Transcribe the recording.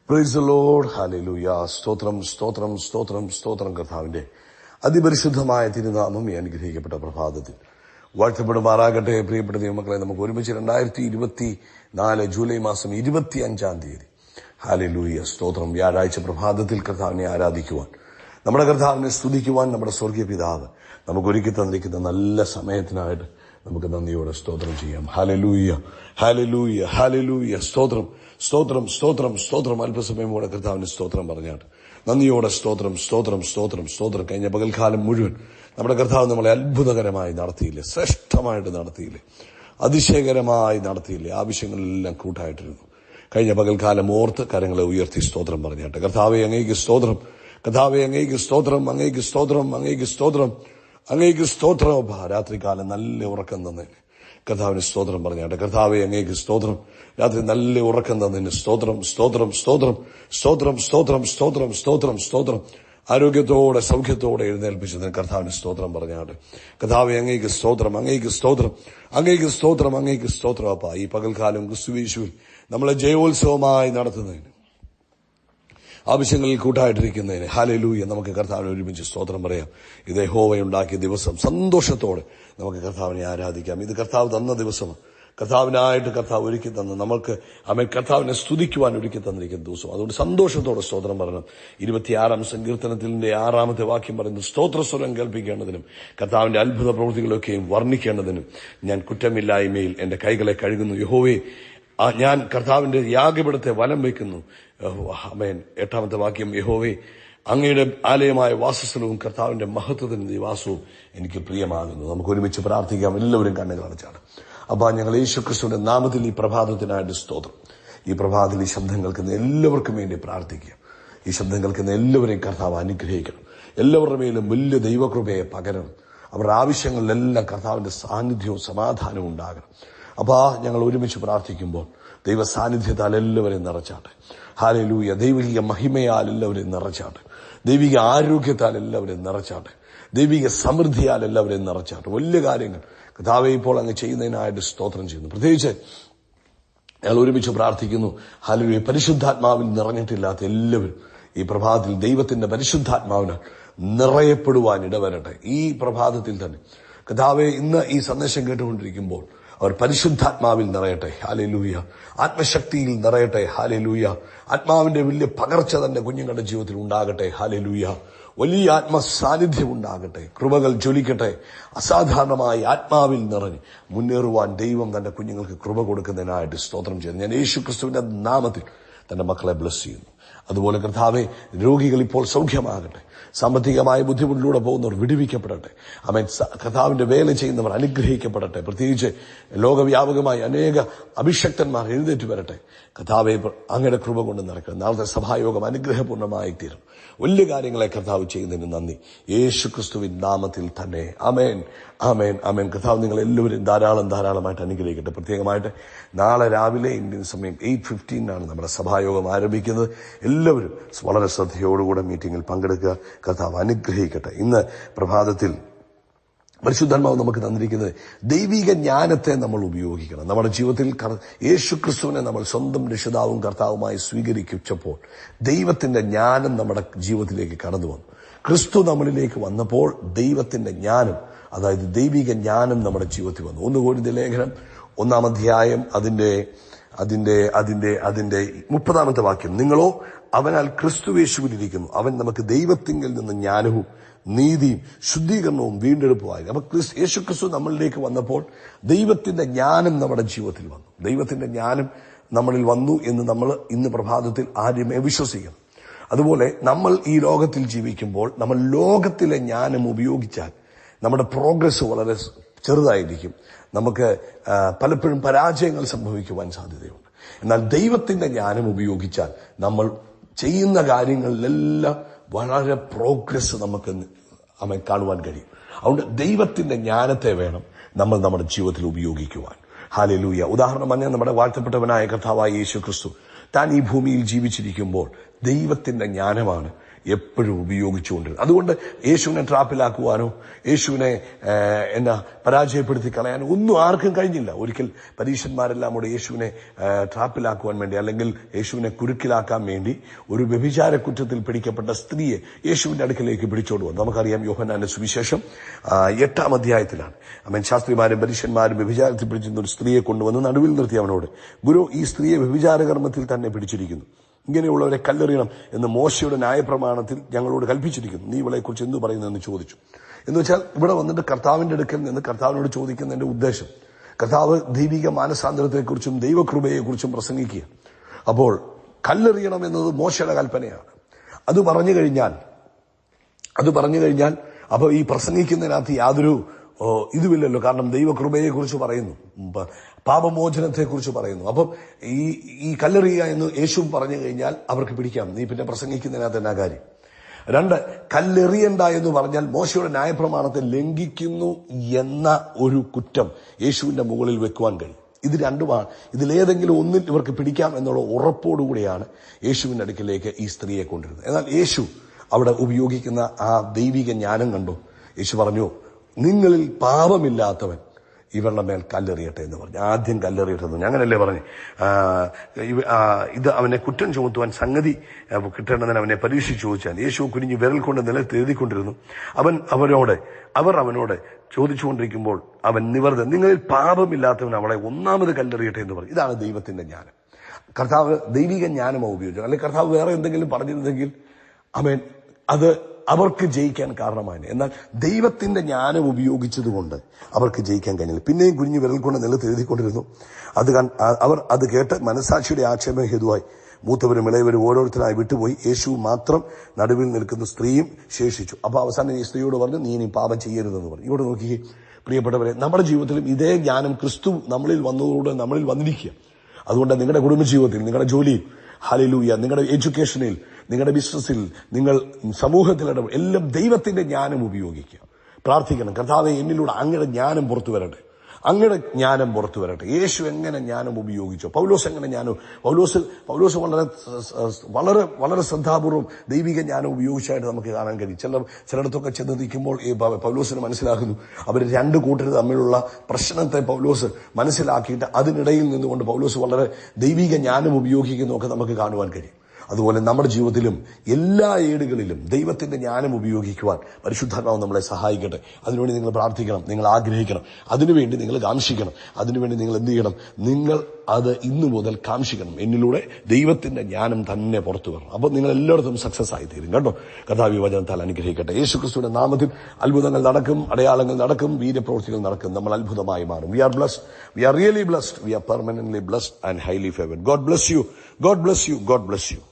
Praise the Lord. Hallelujah. സ്തോത്രം സ്തോത്രം സ്തോത്രം സ്തോത്രം. കർത്താവിന്റെ അതിപരിശുദ്ധമായ തിരുനാമം ഈ അനുഗ്രഹിക്കപ്പെട്ട പ്രഭാതത്തിൽ വാഴ്ത്തപ്പെടുമാറാകട്ടെ. പ്രിയപ്പെട്ട ദൈവമക്കളെ, നമുക്ക് ഒരുമിച്ച് 2024 ജൂലൈ മാസം 25 ഹല്ലേലൂയ സ്തോത്രം വ്യാഴാഴ്ച പ്രഭാതത്തിൽ കർത്താവിനെ ആരാധിക്കുവാൻ, നമ്മുടെ കർത്താവിനെ സ്തുതിക്കുവാൻ നമ്മുടെ സ്വർഗീയ പിതാവ് നമുക്ക് ഒരുക്കി തന്നിരിക്കുന്ന നല്ല സമയത്തിനായിട്ട് നമുക്ക് നന്ദിയോടെ സ്തോത്രം ചെയ്യാം. Hallelujah hallelujah hallelujah. സ്തോത്രം സ്തോത്രം സ്തോത്രം സ്തോത്രം. അല്പസമയം കൂടെ കർത്താവിന് സ്തോത്രം പറഞ്ഞാട്ട് നന്ദിയോടെ സ്തോത്രം സ്തോത്രം സ്തോത്രം സ്തോത്രം. കഴിഞ്ഞ പകൽക്കാലം മുഴുവൻ നമ്മുടെ കർത്താവ് നമ്മളെ അത്ഭുതകരമായി നടത്തിയില്ലേ, ശ്രേഷ്ഠമായിട്ട് നടത്തിയില്ലേ, അതിശയകരമായി നടത്തിയില്ലേ. ആവശ്യങ്ങളെല്ലാം കൂട്ടായിട്ടിരുന്നു. കഴിഞ്ഞ പകൽക്കാലം ഓർത്ത് കരങ്ങളെ ഉയർത്തി സ്തോത്രം പറഞ്ഞാട്ടെ. കർത്താവെ അങ്ങേക്ക് സ്തോത്രം, കർത്താവെ അങ്ങേക്ക് സ്തോത്രം, അങ്ങേക്ക് സ്തോത്രം, അങ്ങേക്ക് സ്തോത്രം, അങ്ങേക്ക് സ്തോത്രം. രാത്രികാലം നല്ല ഉറക്കം തന്നേനെ കർത്താവിന് സ്തോത്രം പറഞ്ഞാട്ടെ. കർത്താവെ അങ്ങേക്ക് സ്തോത്രം, രാത്രി നല്ല ഉറക്കം തന്നതിന് സ്തോത്രം സ്തോത്രം സ്തോത്രം സ്തോത്രം സ്തോത്രം സ്തോത്രം സ്തോത്രം സ്തോത്രം. ആരോഗ്യത്തോടെ സൗഖ്യത്തോടെ എഴുന്നേൽപ്പിച്ചതിന് കർത്താവിന് സ്തോത്രം പറഞ്ഞാട്ടെ. കർത്താവെ അങ്ങേക്ക് സ്തോത്രം, അങ്ങേക്ക് സ്തോത്രം, അങ്ങേക്ക് സ്തോത്രം, അങ്ങേക്ക് സ്തോത്രം. അപ്പ ഈ പകൽക്കാലം ക്രിസ്തുയേശുവിൽ നമ്മളെ ജയോത്സവമായി നടത്തുന്നതിന്, ആവശ്യങ്ങളിൽ കൂട്ടായിട്ടിരിക്കുന്നതിന് ഹല്ലേലൂയ നമുക്ക് കർത്താവിനെ ഒരുമിച്ച് സ്തോത്രം പറയാം. ഇത് യഹോവയുണ്ടാക്കിയ ദിവസം, സന്തോഷത്തോടെ നമുക്ക് കർത്താവിനെ ആരാധിക്കാം. ഇത് കർത്താവ് തന്ന ദിവസമാണ്. കർത്താവിനായിട്ട് കർത്താവ് ഒരുക്കി തന്ന് നമ്മൾക്ക് കർത്താവിനെ സ്തുതിക്കുവാൻ ഒരുക്കി തന്നിരിക്കുന്ന ദിവസം. അതുകൊണ്ട് സന്തോഷത്തോടെ സ്തോത്രം പറയണം. 26-ാം സങ്കീർത്തനത്തിന്റെ 6-ാമത്തെ വാക്യം പറയുന്നത്, സ്തോത്രസ്വരം കേൾപ്പിക്കേണ്ടതിനും കർത്താവിന്റെ അത്ഭുത പ്രവൃത്തികളൊക്കെയും വർണ്ണിക്കേണ്ടതിനും ഞാൻ കുറ്റമില്ലായ്മയിൽ എന്റെ കൈകളെ കഴുകുന്നു. യഹോവേ, ഞാൻ കർത്താവിന്റെ യാഗപീഠത്തെ വലം വയ്ക്കുന്നു. ആമേൻ. 8-ാമത്തെ വാക്യം, യഹോവേ, അങ്ങയുടെ ആലയമായ വാസസ്ഥലവും കർത്താവിന്റെ മഹത്വത്തിന്റെ നിവാസവും എനിക്ക് പ്രിയമാകുന്നു. നമുക്ക് ഒരുമിച്ച് പ്രാർത്ഥിക്കാം. എല്ലാവരും കണ്ണുകൾ അടച്ചാണ്. അപ്പൊ ഞങ്ങൾ യേശുക്രിസ്തുവിന്റെ നാമത്തിൽ ഈ പ്രഭാതത്തിനായിട്ട് സ്തോത്രം. ഈ പ്രഭാതത്തിൽ ഈ ശബ്ദം കേൾക്കുന്ന എല്ലാവർക്കും വേണ്ടി പ്രാർത്ഥിക്കുക. ഈ ശബ്ദം കേൾക്കുന്ന എല്ലാവരെയും കർത്താവ് അനുഗ്രഹിക്കണം. എല്ലാവരുടെ മേലും വലിയ ദൈവകൃപയെ പകരണം. അവരുടെ ആവശ്യങ്ങളിലെല്ലാം കർത്താവിന്റെ സാന്നിധ്യവും സമാധാനവും ഉണ്ടാകണം. അപ്പൊ ഞങ്ങൾ ഒരുമിച്ച് പ്രാർത്ഥിക്കുമ്പോൾ ദൈവ സാന്നിധ്യത്താൽ എല്ലാവരെയും നിറച്ചാട്ടെ. ഹല്ലേലൂയ. ദൈവിക മഹിമയാൽ എല്ലാവരെയും നിറച്ചാട്ടെ. ദൈവിക ആരോഗ്യത്താൽ എല്ലാവരെയും നിറച്ചാട്ടെ. ദൈവിക സമൃദ്ധിയാൽ എല്ലാവരെയും നിറച്ചാട്ടെ. വലിയ കാര്യങ്ങൾ കർത്താവേ ഇപ്പോൾ അങ്ങ് ചെയ്യുന്നതിനായിട്ട് സ്തോത്രം ചെയ്യുന്നു. പ്രത്യേകിച്ച് ഞങ്ങൾ ഒരുമിച്ച് പ്രാർത്ഥിക്കുന്നു. ഹല്ലേലൂയ. പരിശുദ്ധാത്മാവിൽ നിറഞ്ഞിട്ടില്ലാത്ത എല്ലാവരും ഈ പ്രഭാതത്തിൽ ദൈവത്തിന്റെ പരിശുദ്ധാത്മാവിനാൽ നിറയപ്പെടുവാൻ ഇടവരട്ടെ. ഈ പ്രഭാതത്തിൽ തന്നെ കർത്താവേ, ഇന്ന് ഈ സന്ദേശം കേട്ടുകൊണ്ടിരിക്കുമ്പോൾ അവർ പരിശുദ്ധാത്മാവിൽ നിറയട്ടെ. ഹല്ലേലൂയ. ആത്മശക്തിയിൽ നിറയട്ടെ. ഹല്ലേലൂയ. ആത്മാവിന്റെ വലിയ പകർച്ച തന്നെ കുഞ്ഞുങ്ങളുടെ ജീവിതത്തിൽ ഉണ്ടാകട്ടെ. ഹല്ലേലൂയ. വലിയ ആത്മസാന്നിധ്യം ഉണ്ടാകട്ടെ. കൃപകൾ ജ്വലിക്കട്ടെ. അസാധാരണമായി ആത്മാവിൽ നിറഞ്ഞ് മുന്നേറുവാൻ ദൈവം തന്റെ കുഞ്ഞുങ്ങൾക്ക് കൃപ കൊടുക്കുന്നതിനായിട്ട് സ്തോത്രം ചെയ്യുന്നു. ഞാൻ യേശുക്രിസ്തുവിന്റെ നാമത്തിൽ തന്റെ മക്കളെ ബ്ലസ് ചെയ്യുന്നു. അതുപോലെ കർത്താവെ, രോഗികൾ ഇപ്പോൾ സൗഖ്യമാകട്ടെ. സാമ്പത്തികമായ ബുദ്ധിമുട്ടിലൂടെ പോകുന്നവർ വിടുവിക്കപ്പെടട്ടെ. ആമേൻ. കർത്താവിന്റെ വേല ചെയ്യുന്നവർ അനുഗ്രഹിക്കപ്പെടട്ടെ. പ്രത്യേകിച്ച് ലോകവ്യാപകമായി അനേക അഭിഷക്തന്മാർ എഴുന്നേറ്റ് വരട്ടെ. കർത്താവെ, അങ്ങയുടെ കൃപ കൊണ്ട് നിറയ്ക്കണം. നാളത്തെ സഭായോഗം അനുഗ്രഹപൂർണ്ണമായി തീരും. വലിയ കാര്യങ്ങളെ കർത്താവ് ചെയ്യുന്നതിന് നന്ദി. യേശുക്രിസ്തുവിൻ നാമത്തിൽ തന്നെ ആമേൻ ആമേൻ ആമേൻ. കർത്താവ് നിങ്ങൾ എല്ലാവരും ധാരാളമായിട്ട് അനുഗ്രഹിക്കട്ടെ. പ്രത്യേകമായിട്ട് നാളെ രാവിലെ ഇന്ത്യൻ സമയം 8:15 നമ്മുടെ സഭായോഗം ആരംഭിക്കുന്നത്. എല്ലാവരും വളരെ ശ്രദ്ധയോടുകൂടെ മീറ്റിംഗിൽ പങ്കെടുക്കുക. കർത്താവ് അനുഗ്രഹിക്കട്ടെ. ഇന്ന് പ്രഭാതത്തിൽ പരിശുദ്ധാത്മാവ് നമുക്ക് തന്നിരിക്കുന്നത് ദൈവിക ജ്ഞാനത്തെ നമ്മൾ ഉപയോഗിക്കണം. നമ്മുടെ ജീവിതത്തിൽ യേശുക്രിസ്തുവിനെ നമ്മൾ സ്വന്തം രക്ഷിതാവും കർത്താവുമായി സ്വീകരിച്ചപ്പോൾ ദൈവത്തിന്റെ ജ്ഞാനം നമ്മുടെ ജീവിതത്തിലേക്ക് കടന്നു വന്നു. ക്രിസ്തു നമ്മളിലേക്ക് വന്നപ്പോൾ ദൈവത്തിന്റെ ജ്ഞാനം, അതായത് ദൈവിക ജ്ഞാനം നമ്മുടെ ജീവിതത്തിൽ വന്നു. 1 കൊരിന്ത്യർ ലേഖനം 1-ാം അധ്യായം അതിന്റെ 30-ാമത്തെ വാക്യം, നിങ്ങളോ അവനാൽ ക്രിസ്തുയേശുവിലിരിക്കുന്നു, അവൻ നമുക്ക് ദൈവത്തിങ്കൽ നിന്ന് ജ്ഞാനവും നീതിയും ശുദ്ധീകരണവും വീണ്ടെടുപ്പുമായി. അപ്പൊ യേശുക്രിസ്തു നമ്മളിലേക്ക് വന്നപ്പോൾ ദൈവത്തിന്റെ ജ്ഞാനം നമ്മുടെ ജീവിതത്തിൽ വന്നു. ദൈവത്തിന്റെ ജ്ഞാനം നമ്മളിൽ വന്നു എന്ന് നമ്മൾ ഇന്ന് പ്രഭാതത്തിൽ ആദ്യമേ വിശ്വസിക്കണം. അതുപോലെ നമ്മൾ ഈ ലോകത്തിൽ ജീവിക്കുമ്പോൾ നമ്മൾ ലോകത്തിലെ ജ്ഞാനം ഉപയോഗിച്ചാൽ നമ്മുടെ പ്രോഗ്രസ് വളരെ ചെറുതായിരിക്കും. നമുക്ക് പലപ്പോഴും പരാജയങ്ങൾ സംഭവിക്കുവാൻ സാധ്യതയുണ്ട്. എന്നാൽ ദൈവത്തിന്റെ ജ്ഞാനം ഉപയോഗിച്ചാൽ നമ്മൾ ചെയ്യുന്ന കാര്യങ്ങളിലെല്ലാം വളരെ പ്രോഗ്രസ് നമുക്ക് കാണുവാൻ കഴിയും. അതുകൊണ്ട് ദൈവത്തിന്റെ ജ്ഞാനത്തെ വേണം നമ്മൾ നമ്മുടെ ജീവിതത്തിൽ ഉപയോഗിക്കുവാൻ. ഹല്ലേലൂയ. ഉദാഹരണം പറഞ്ഞാൽ നമ്മുടെ വാഴ്ത്തപ്പെട്ടവനായ കർത്താവായ യേശു ക്രിസ്തു താൻ ഈ ഭൂമിയിൽ ജീവിച്ചിരിക്കുമ്പോൾ ദൈവത്തിന്റെ ജ്ഞാനമാണ് എപ്പോഴും ഉപയോഗിച്ചുകൊണ്ടിരുന്നത്. അതുകൊണ്ട് യേശുവിനെ ട്രാപ്പിലാക്കുവാനോ യേശുവിനെ പരാജയപ്പെടുത്തി കളയാനോ ഒന്നും ആർക്കും കഴിഞ്ഞില്ല. ഒരിക്കൽ പരീശന്മാരെല്ലാം കൂടെ യേശുവിനെ ട്രാപ്പിലാക്കുവാൻ വേണ്ടി, അല്ലെങ്കിൽ യേശുവിനെ കുരുക്കിലാക്കാൻ വേണ്ടി ഒരു വ്യഭിചാര കുറ്റത്തിൽ പിടിക്കപ്പെട്ട സ്ത്രീയെ യേശുവിന്റെ അടുക്കലേക്ക് പിടിച്ചോണ്ട് വന്നു. നമുക്കറിയാം യോഹന്നാന്റെ സുവിശേഷം 8-ാം അധ്യായത്തിലാണ് ശാസ്ത്രിമാരും പരീശന്മാരും വ്യഭിചാരത്തിൽ പിടിച്ചിരുന്ന ഒരു സ്ത്രീയെ കൊണ്ടുവന്ന് നടുവിൽ നിർത്തി അവനോട്, ഗുരു, ഈ സ്ത്രീയെ വ്യഭിചാര കർമ്മത്തിൽ തന്നെ പിടിച്ചിരിക്കുന്നു. ഇങ്ങനെയുള്ളവരെ കല്ലെറിയണം എന്ന് മോശയുടെ ന്യായപ്രമാണത്തിൽ ഞങ്ങളോട് കൽപ്പിച്ചിരിക്കുന്നു. നീ ഇവളെ കുറിച്ച് എന്തു പറയുന്നതെന്ന് ചോദിച്ചു. എന്ന് വെച്ചാൽ ഇവിടെ വന്നിട്ട് കർത്താവിന്റെ അടുക്കൽ നിന്ന് കർത്താവിനോട് ചോദിക്കുന്നതിന്റെ ഉദ്ദേശം, കർത്താവ് ദൈവിക മാനസാന്തരത്തെക്കുറിച്ചും ദൈവകൃപയെക്കുറിച്ചും പ്രസംഗിക്കുക. അപ്പോൾ കല്ലെറിയണം എന്നത് മോശയുടെ കൽപ്പനയാണ്. അത് പറഞ്ഞു കഴിഞ്ഞാൽ അപ്പൊ ഈ പ്രസംഗിക്കുന്നതിനകത്ത് യാതൊരു ഇതുമില്ലല്ലോ. കാരണം ദൈവകൃപയെക്കുറിച്ച് പറയുന്നു, പാപമോചനത്തെക്കുറിച്ച് പറയുന്നു. അപ്പം ഈ കല്ലെറിയുക എന്ന് യേശു പറഞ്ഞു കഴിഞ്ഞാൽ അവർക്ക് പിടിക്കാം. നീ പിന്നെ പ്രസംഗിക്കുന്നതിനകത്ത് എന്നാ കാര്യം? 2, കല്ലെറിയണ്ട എന്ന് പറഞ്ഞാൽ മോശയുടെ ന്യായപ്രമാണത്തെ ലംഘിക്കുന്നു എന്ന ഒരു കുറ്റം യേശുവിന്റെ മുകളിൽ വെക്കുവാൻ കഴിയും. ഇത് രണ്ടുമാണ്. ഇതിലേതെങ്കിലും ഒന്നിൽ ഇവർക്ക് പിടിക്കാം എന്നുള്ള ഉറപ്പോടുകൂടിയാണ് യേശുവിന്റെ അടുക്കിലേക്ക് ഈ സ്ത്രീയെ കൊണ്ടിരുന്നത്. എന്നാൽ യേശു അവിടെ ഉപയോഗിക്കുന്ന ആ ദൈവിക ജ്ഞാനം കണ്ടു. യേശു പറഞ്ഞു, നിങ്ങളിൽ പാപമില്ലാത്തവൻ ഇവരുടെ മേൽ കല്ലെറിയട്ടെ എന്ന് പറഞ്ഞു. ആദ്യം കല്ലെറിയട്ടെ. അങ്ങനല്ലേ പറഞ്ഞു. ഇത് അവനെ കുറ്റം ചുമത്തുവാൻ സംഗതി കിട്ടേണ്ടതിന് അവനെ പരീക്ഷിച്ച് ചോദിച്ചാൽ യേശു കുനിഞ്ഞ് വിരൽ കൊണ്ട് നിലത്ത് എഴുതിക്കൊണ്ടിരുന്നു. അവർ അവനോട് ചോദിച്ചുകൊണ്ടിരിക്കുമ്പോൾ അവൻ നിവർന്ന്, നിങ്ങളിൽ പാപമില്ലാത്തവൻ അവളെ ഒന്നാമത് കല്ലെറിയട്ടെ എന്ന് പറഞ്ഞു. ഇതാണ് ദൈവത്തിന്റെ ജ്ഞാനം. കർത്താവ് ദൈവിക ജ്ഞാനമോ ഉപയോഗിച്ചു. അല്ലെങ്കിൽ കർത്താവ് വേറെ എന്തെങ്കിലും പറഞ്ഞിരുന്നെങ്കിൽ അത് അവർക്ക് ജയിക്കാൻ കാരണമായി. എന്നാൽ ദൈവത്തിന്റെ ജ്ഞാനം ഉപയോഗിച്ചതുകൊണ്ട് അവർക്ക് ജയിക്കാൻ കഴിഞ്ഞില്ല. പിന്നെയും കുഞ്ഞു വിരൽ കൊണ്ട് നിലത്ത് എഴുതിക്കൊണ്ടിരുന്നു. അവർ അത് കേട്ട് മനസാക്ഷിയുടെ ആക്ഷേപം ഹേതുവായി മൂത്തവരും ഇളയവരും ഓരോരുത്തരായി വിട്ടുപോയി. യേശു മാത്രം നടുവിൽ നിൽക്കുന്ന സ്ത്രീയും ശേഷിച്ചു. അപ്പൊ അവസാനം ഈ സ്ത്രീയോട് പറഞ്ഞു, നീ ഇനി പാപം ചെയ്യരുതെന്ന് പറഞ്ഞു. ഇവിടെ നോക്കിയേ പ്രിയപ്പെട്ടവരെ, നമ്മുടെ ജീവിതത്തിലും ഇതേ ജ്ഞാനം ക്രിസ്തു നമ്മളിൽ വന്നതോടെ നമ്മളിൽ വന്നിരിക്കുക. അതുകൊണ്ട് നിങ്ങളുടെ കുടുംബജീവിതത്തിൽ, നിങ്ങളുടെ ജോലിയിൽ, ഹല്ലേലൂയ, നിങ്ങളുടെ എഡ്യൂക്കേഷനിൽ, നിങ്ങളുടെ ബിസിനസ്സിൽ, നിങ്ങൾ സമൂഹത്തിൽ എല്ലാം ദൈവത്തിന്റെ ജ്ഞാനം ഉപയോഗിക്കുക. പ്രാർത്ഥിക്കണം, കർത്താവേ എന്നിലൂടെ അങ്ങയുടെ ജ്ഞാനം പുറത്തു വരട്ടെ, അങ്ങയുടെ ജ്ഞാനം പുറത്തു വരട്ടെ. യേശു എങ്ങനെ ജ്ഞാനം ഉപയോഗിച്ചോ, പൗലോസ് എങ്ങനെ ജ്ഞാനം, പൗലോസ് വളരെ വളരെ ശ്രദ്ധാപൂർവ്വം ദൈവിക ജ്ഞാനം ഉപയോഗിച്ചായിട്ട് നമുക്ക് കാണാൻ കഴിയും. ചിലയിടത്തൊക്കെ ചെന്ന് നിൽക്കുമ്പോൾ ഈ പൗലോസിന് മനസ്സിലാക്കുന്നു, അവർ 2 കൂട്ടർ തമ്മിലുള്ള പ്രശ്നത്തെ പൗലോസ് മനസ്സിലാക്കിയിട്ട് അതിനിടയിൽ നിന്നുകൊണ്ട് പൗലോസ് വളരെ ദൈവിക ജ്ഞാനം ഉപയോഗിക്കുന്നതൊക്കെ നമുക്ക് കാണുവാൻ കഴിയും. അതുപോലെ നമ്മുടെ ജീവിതത്തിലും എല്ലാ ഏടുകളിലും ദൈവത്തിന്റെ ജ്ഞാനം ഉപയോഗിക്കുവാൻ പരിശുദ്ധാത്മാവ് നമ്മളെ സഹായിക്കട്ടെ. അതിനുവേണ്ടി നിങ്ങൾ പ്രാർത്ഥിക്കണം, നിങ്ങൾ ആഗ്രഹിക്കണം, അതിനുവേണ്ടി നിങ്ങൾ കാംക്ഷിക്കണം. അതിനുവേണ്ടി നിങ്ങൾ എന്ത് ചെയ്യണം? നിങ്ങൾ അത് ഇന്നു മുതൽ കാംക്ഷിക്കണം. എന്നിലൂടെ ദൈവത്തിന്റെ ജ്ഞാനം തന്നെ പുറത്തു വരണം. അപ്പോൾ നിങ്ങൾ എല്ലായിടത്തും സക്സസ് ആയി തീരും കേട്ടോ. കർത്താവ് വചനത്താൽ അനുഗ്രഹിക്കട്ടെ. യേശുക്രിസ്തുവിന്റെ നാമത്തിൽ അത്ഭുതങ്ങൾ നടക്കും, അടയാളങ്ങൾ നടക്കും, വീര്യപ്രവൃത്തികൾ നടക്കും. നമ്മൾ അത്ഭുതമായി മാറും. We are blessed, we are really blessed, we are permanently blessed and highly favoured. God bless you, God bless you, God bless U.